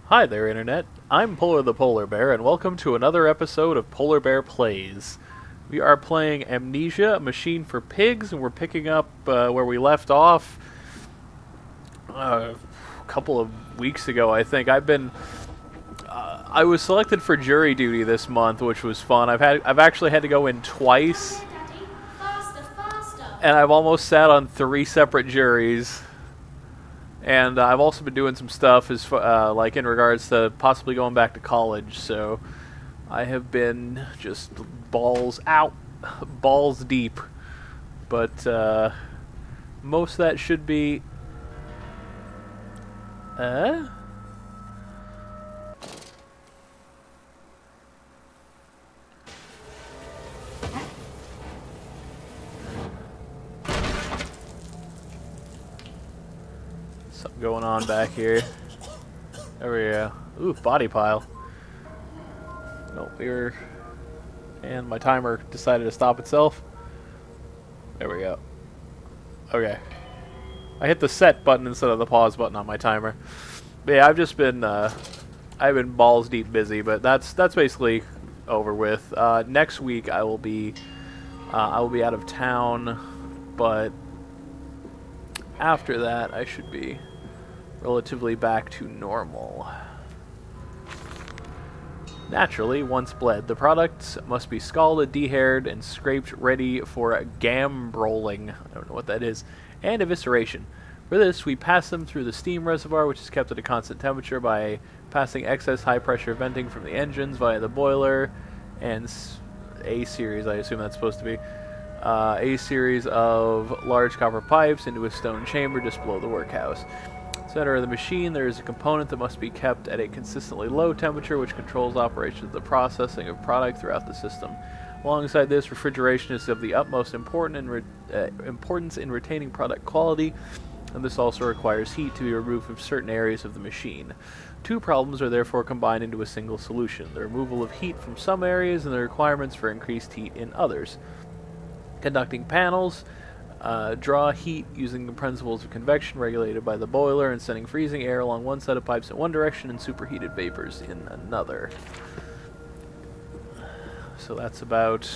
Hi there, Internet. I'm Polar the Polar Bear, and welcome to another episode of Polar Bear Plays. We are playing Amnesia, a machine for pigs, and we're picking up where we left off a couple of weeks ago, I think. I was selected for jury duty this month, which was fun. I've actually had to go in twice, Faster, faster. and I've almost sat on 3 separate juries. And I've also been doing some stuff like in regards to possibly going back to college, so I have been just balls out, balls deep. But most of that should be... Something going on back here. There we go. Ooh, body pile. No, and my timer decided to stop itself. There we go. Okay. I hit the set button instead of the pause button on my timer. But yeah, I've been balls deep busy, but that's basically over with. Next week I will be out of town, but after that I should be relatively back to normal. Naturally, once bled, the products must be scalded, dehaired, and scraped ready for gambroling. I don't know what that is. And evisceration. For this, we pass them through the steam reservoir, which is kept at a constant temperature by passing excess high-pressure venting from the engines via the boiler and A-series, I assume that's supposed to be, A-series of large copper pipes into a stone chamber just below the workhouse. Center of the machine, there is a component that must be kept at a consistently low temperature, which controls operations of the processing of product throughout the system. Alongside this, refrigeration is of the utmost importance in retaining product quality, and this also requires heat to be removed from certain areas of the machine. 2 problems are therefore combined into a single solution: the removal of heat from some areas and the requirements for increased heat in others. Conducting panels draw heat using the principles of convection regulated by the boiler and sending freezing air along one set of pipes in one direction and superheated vapors in another. So that's about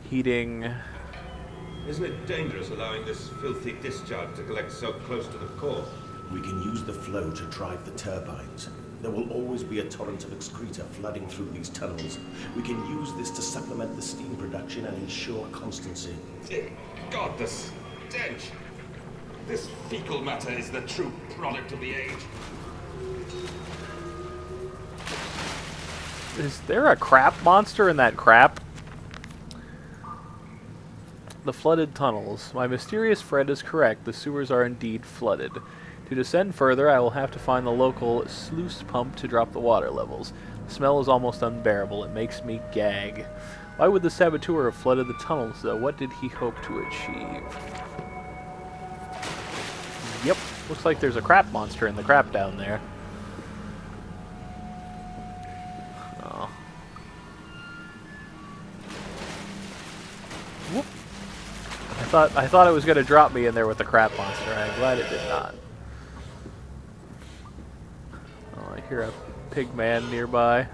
heating. Isn't it dangerous allowing this filthy discharge to collect so close to the core? We can use the flow to drive the turbines. There will always be a torrent of excreta flooding through these tunnels. We can use this to supplement the steam production and ensure constancy. God, the stench! This fecal matter is the true product of the age. Is there a crap monster in that crap? The flooded tunnels. My mysterious friend is correct. The sewers are indeed flooded. To descend further, I will have to find the local sluice pump to drop the water levels. The smell is almost unbearable. It makes me gag. Why would the saboteur have flooded the tunnels, though? What did he hope to achieve? Yep. Looks like there's a crap monster in the crap down there. Oh. Whoop. I thought it was going to drop me in there with the crap monster. I'm glad it did not. Oh, I hear a pig man nearby.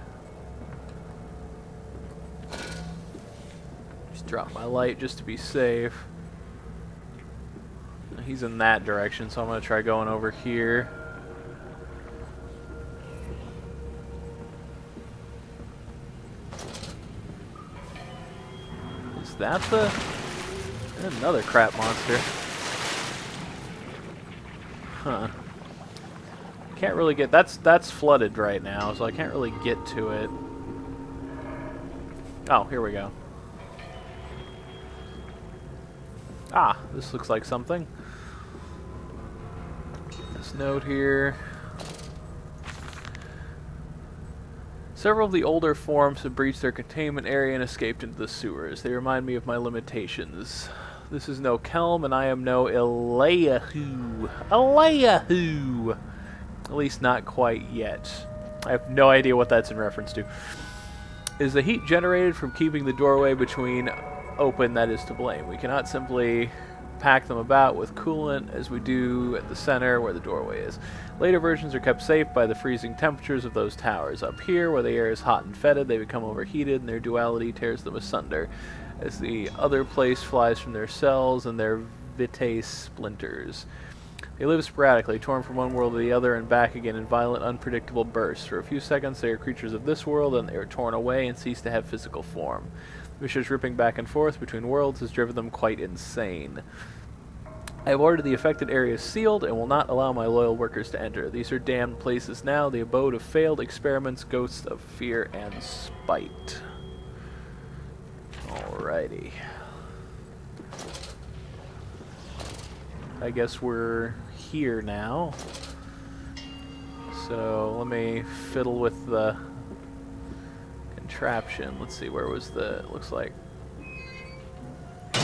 Just drop my light just to be safe. He's in that direction, so I'm going to try going over here. Is that the... Another crap monster. Huh. Can't really get... That's flooded right now, so I can't really get to it. Oh, here we go. Ah, this looks like something. This note here. Several of the older forms have breached their containment area and escaped into the sewers. They remind me of my limitations. This is no Kelm, and I am no Eliahu. Eliahu! At least not quite yet. I have no idea what that's in reference to. Is the heat generated from keeping the doorway between open that is to blame? We cannot simply pack them about with coolant as we do at the center where the doorway is. Later versions are kept safe by the freezing temperatures of those towers. Up here, where the air is hot and fetid, they become overheated and their duality tears them asunder, as the other place flies from their cells and their vitae splinters. They live sporadically, torn from one world to the other and back again in violent, unpredictable bursts. For a few seconds they are creatures of this world, and they are torn away and cease to have physical form. The vicious ripping back and forth between worlds has driven them quite insane. I have ordered the affected areas sealed and will not allow my loyal workers to enter. These are damned places now, the abode of failed experiments, ghosts of fear and spite. Alrighty. I guess we're here now. So let me fiddle with the contraption. Let's see, where was the... It looks like... There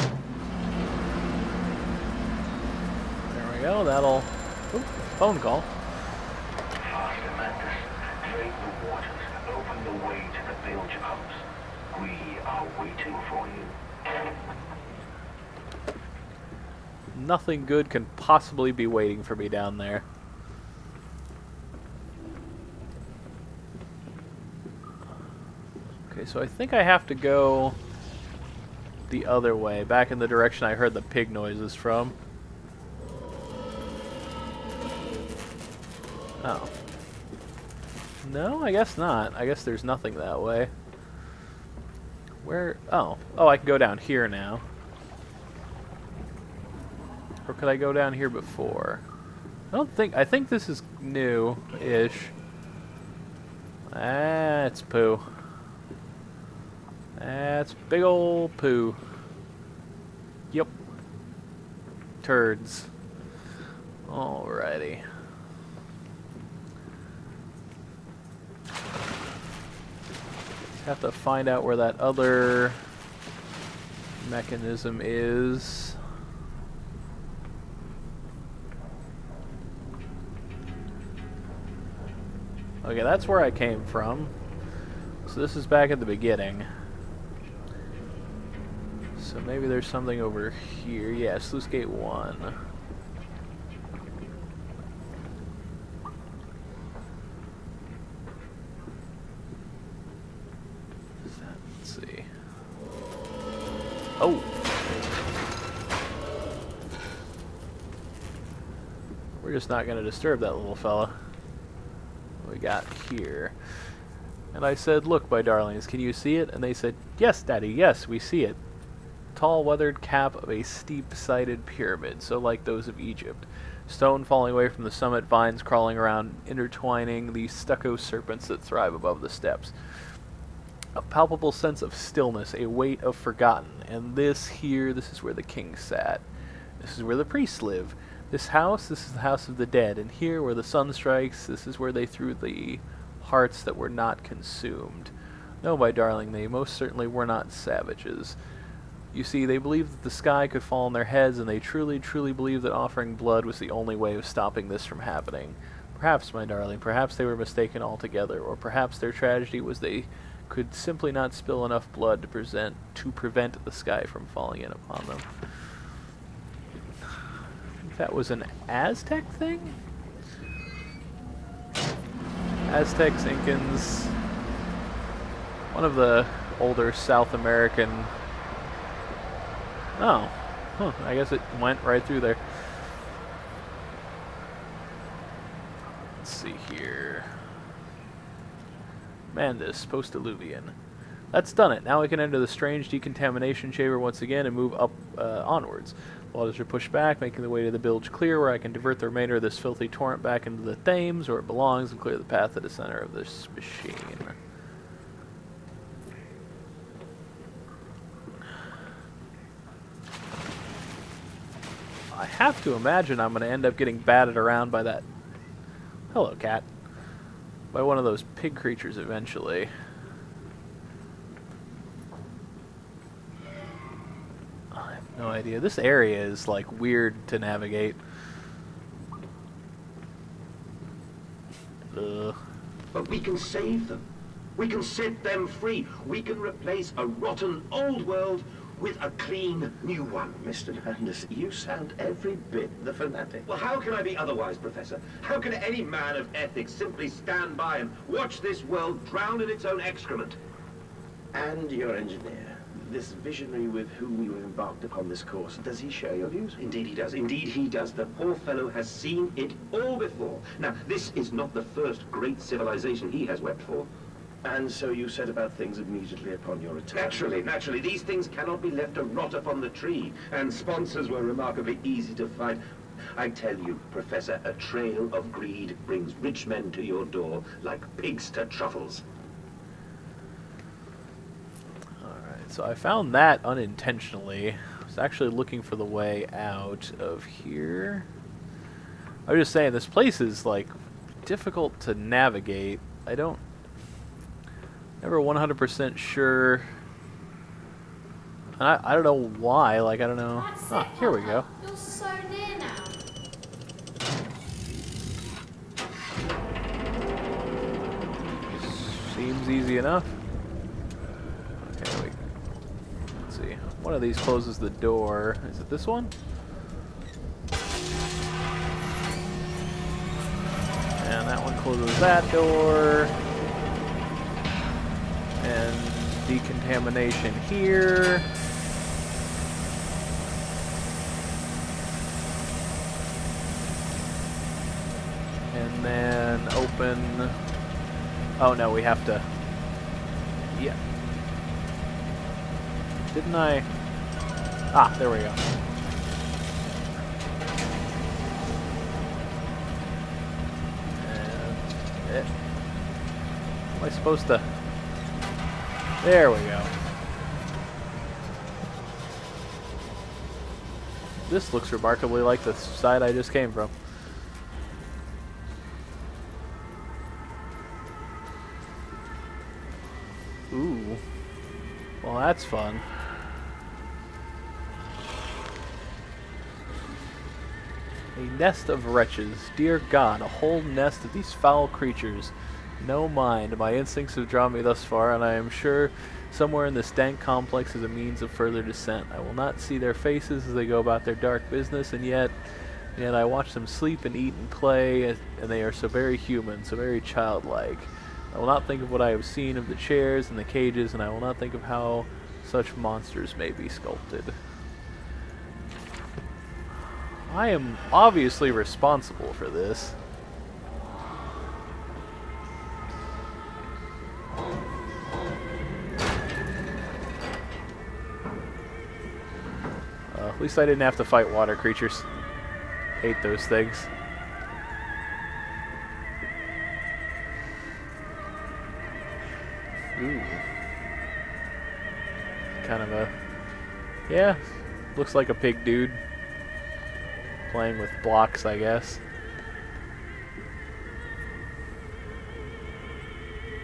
we go, that'll... Oop, phone call. Faster, Mantis. Drain the waters. Open the way to the bilge pumps. We are waiting for you. Nothing good can possibly be waiting for me down there. Okay, so I think I have to go the other way, back in the direction I heard the pig noises from. Oh. No, I guess not. I guess there's nothing that way. Where? Oh. Oh, I can go down here now. Or could I go down here before? I think this is new-ish. That's poo. That's big ol' poo. Yep. Turds. Alrighty. Have to find out where that other mechanism is. Okay, that's where I came from. So this is back at the beginning. So maybe there's something over here. Yeah, sluice gate 1. Let's see. Oh! We're just not going to disturb that little fella. What we got here? And I said, "Look, my darlings, can you see it?" And they said, "Yes, Daddy, yes, we see it." Tall, weathered cap of a steep-sided pyramid, so like those of Egypt. Stone falling away from the summit, vines crawling around, intertwining the stucco serpents that thrive above the steps. A palpable sense of stillness, a weight of forgotten. And this is where the king sat. This is where the priests live. This is the house of the dead. And here, where the sun strikes, this is where they threw the hearts that were not consumed. No, my darling, they most certainly were not savages. You see, they believed that the sky could fall on their heads, and they truly, truly believed that offering blood was the only way of stopping this from happening. Perhaps, my darling, perhaps they were mistaken altogether, or perhaps their tragedy was they could simply not spill enough blood to prevent the sky from falling in upon them. That was an Aztec thing? Aztecs, Incans, one of the older South American... Oh, huh, I guess it went right through there. Let's see here. Mandus, post-diluvian. That's done it. Now we can enter the strange decontamination chamber once again and move up onwards. Waters are pushed back, making the way to the bilge clear, where I can divert the remainder of this filthy torrent back into the Thames, where it belongs, and clear the path to the center of this machine. I have to imagine I'm going to end up getting batted around by that... Hello, cat. By one of those pig creatures eventually. I have no idea. This area is, like, weird to navigate. Ugh. But we can save them. We can set them free. We can replace a rotten old world with a clean new one. Mr. Landis, you sound every bit the fanatic. Well, how can I be otherwise, Professor? How can any man of ethics simply stand by and watch this world drown in its own excrement? And your engineer, this visionary with whom you have embarked upon this course, does he share your views? Indeed he does. Indeed he does. The poor fellow has seen it all before. Now, this is not the first great civilization he has wept for. And so you set about things immediately upon your return? Naturally. These things cannot be left to rot upon the tree. And sponsors were remarkably easy to find. I tell you, Professor, a trail of greed brings rich men to your door like pigs to truffles. Alright, so I found that unintentionally. I was actually looking for the way out of here. I was just saying, this place is, like, difficult to navigate. Never 100% sure. I don't know why, like, I don't know. That's Ah, it, here we Papa. go. You're so near now. Seems easy enough. Okay, wait. Let's see. One of these closes the door. Is it this one? And that one closes that door. And decontamination here. And then open. Oh no, we have to. Yeah. Didn't I? Ah, there we go. And am I supposed to? There we go. This looks remarkably like the side I just came from. Ooh. Well, that's fun. A nest of wretches. Dear God, a whole nest of these foul creatures. No mind. My instincts have drawn me thus far, and I am sure somewhere in this dank complex is a means of further descent. I will not see their faces as they go about their dark business, and yet I watch them sleep and eat and play, and they are so very human, so very childlike. I will not think of what I have seen of the chairs and the cages, and I will not think of how such monsters may be sculpted. I am obviously responsible for this. At least I didn't have to fight water creatures. Hate those things. Ooh. Kind of a... Yeah, looks like a pig dude. Playing with blocks, I guess.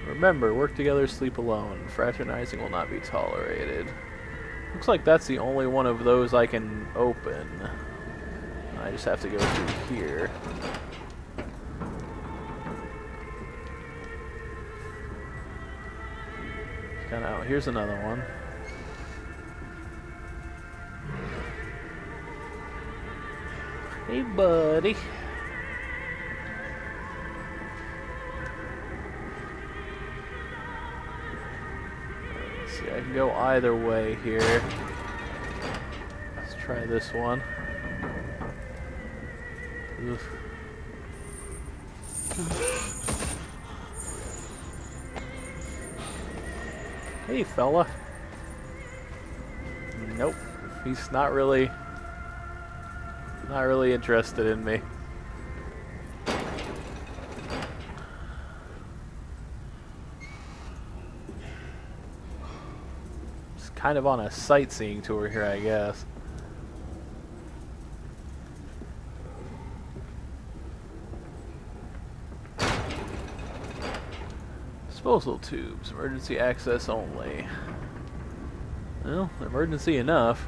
Remember, work together, sleep alone. Fraternizing will not be tolerated. Looks like that's the only one of those I can open. I just have to go through here. Kind of. Here's another one. Hey, buddy. Let's see, I can go either way here. Let's try this one. Oof. Hey, fella. Nope. He's not really interested in me. Just kind of on a sightseeing tour here, I guess. Disposal tubes, emergency access only. Well, emergency enough.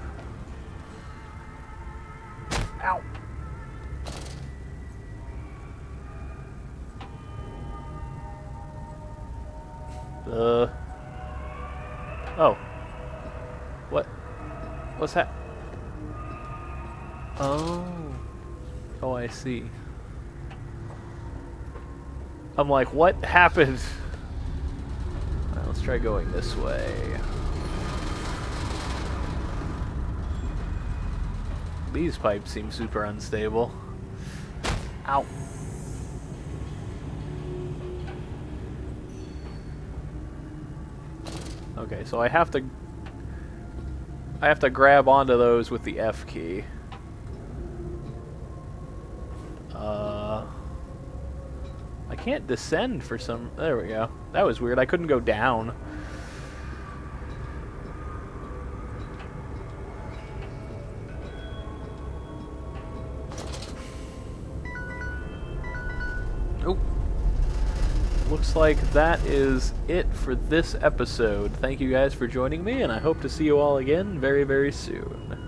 Ow. Oh. What? What's that? Oh. Oh, I see. I'm like, what happened? Alright, let's try going this way. These pipes seem super unstable. Ow. Okay, so I have to grab onto those with the F key. I can't descend for some... There we go. That was weird. I couldn't go down. Oh. Looks like that is it for this episode. Thank you guys for joining me, and I hope to see you all again very, very soon.